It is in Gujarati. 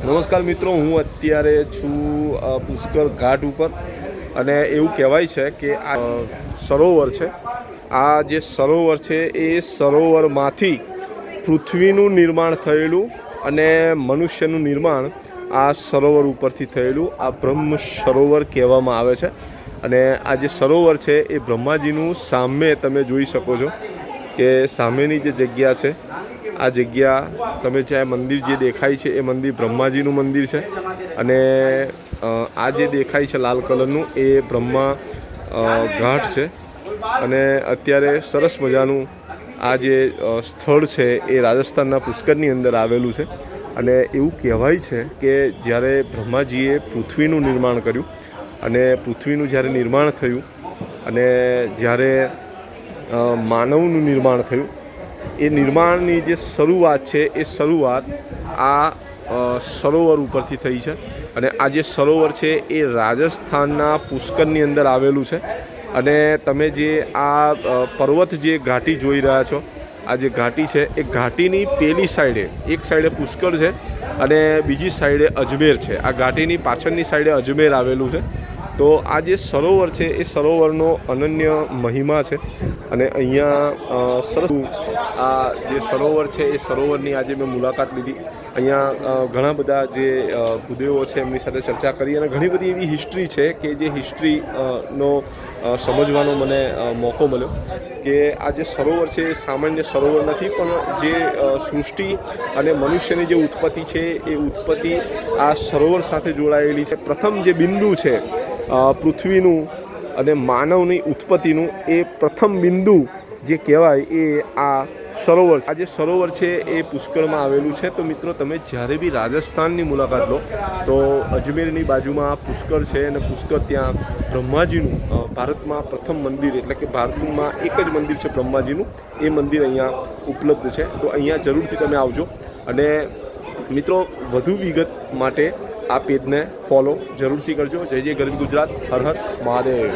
નમસ્કાર મિત્રો, હું અત્યારે છું પુષ્કર ઘાટ ઉપર અને એવું કહેવાય છે કે આ સરોવર છે. આ જે સરોવર છે એ સરોવરમાંથી પૃથ્વીનું નિર્માણ થયેલું અને મનુષ્યનું નિર્માણ આ સરોવર ઉપરથી થયેલું આ બ્રહ્મ સરોવર કહેવામાં આવે છે. અને આ જે સરોવર છે એ બ્રહ્માજીનું સામે તમે જોઈ શકો છો કે સામેની જે જગ્યા છે આ જગ્યા તમે જે મંદિર જે દેખાય છે એ મંદિર બ્રહ્માજીનું મંદિર છે. અને આ જે દેખાય છે લાલ કલરનું એ બ્રહ્મા ઘાટ છે. અને અત્યારે સરસ મજાનું આ જે સ્થળ છે એ રાજસ્થાનના પુષ્કરની અંદર આવેલું છે. અને એવું કહેવાય છે કે જ્યારે બ્રહ્માજીએ પૃથ્વીનું નિર્માણ કર્યું અને પૃથ્વીનું જ્યારે નિર્માણ થયું અને જ્યારે માનવનું નિર્માણ થયું એ નિર્માણની જે શરૂઆત છે એ શરૂઆત આ સરોવર ઉપરથી થઈ છે. અને આ જે સરોવર છે એ રાજસ્થાનના પુષ્કરની અંદર આવેલું છે. અને તમે જે આ પર્વત જે ઘાટી જોઈ રહ્યા છો, આ જે ઘાટી છે એ ઘાટીની પેલી સાઈડે એક સાઈડે પુષ્કર છે અને બીજી સાઈડે અજમેર છે. આ ઘાટીની પાછળની સાઈડે અજમેર આવેલું છે. તો આ જે સરોવર છે એ સરોવરનો અનન્ય મહિમા છે. અને અહીંયા સરસ આ જે સરોવર છે એ સરોવરની આજે મેં મુલાકાત લીધી. અહીંયા ઘણા બધા જે ભૂદેવો છે એમની સાથે ચર્ચા કરી અને ઘણી બધી એવી હિસ્ટ્રી છે કે જે હિસ્ટ્રીનો સમજવાનો મને મોકો મળ્યો કે આ જે સરોવર છે એ સામાન્ય સરોવર નથી, પણ જે સૃષ્ટિ અને મનુષ્યની જે ઉત્પત્તિ છે એ ઉત્પત્તિ આ સરોવર સાથે જોડાયેલી છે. પ્રથમ જે બિંદુ છે પૃથ્વીનું અને માનવની ઉત્પત્તિનું એ પ્રથમ બિંદુ જે કહેવાય એ આ સરોવર છે. આ જે સરોવર છે એ પુષ્કરમાં આવેલું છે. તો મિત્રો, તમે જ્યારે બી રાજસ્થાનની મુલાકાત લો તો અજમેરની બાજુમાં પુષ્કર છે અને પુષ્કર ત્યાં બ્રહ્માજીનું ભારતમાં પ્રથમ મંદિર, એટલે કે ભારતમાં એક જ મંદિર છે બ્રહ્માજીનું, એ મંદિર અહીંયા ઉપલબ્ધ છે. તો અહીંયા જરૂરથી તમે આવજો. અને મિત્રો, વધુ વિગત માટે આ પેજને ફોલો જરૂરથી કરજો. જય જય ગરવી ગુજરાત, હર હર મહાદેવ.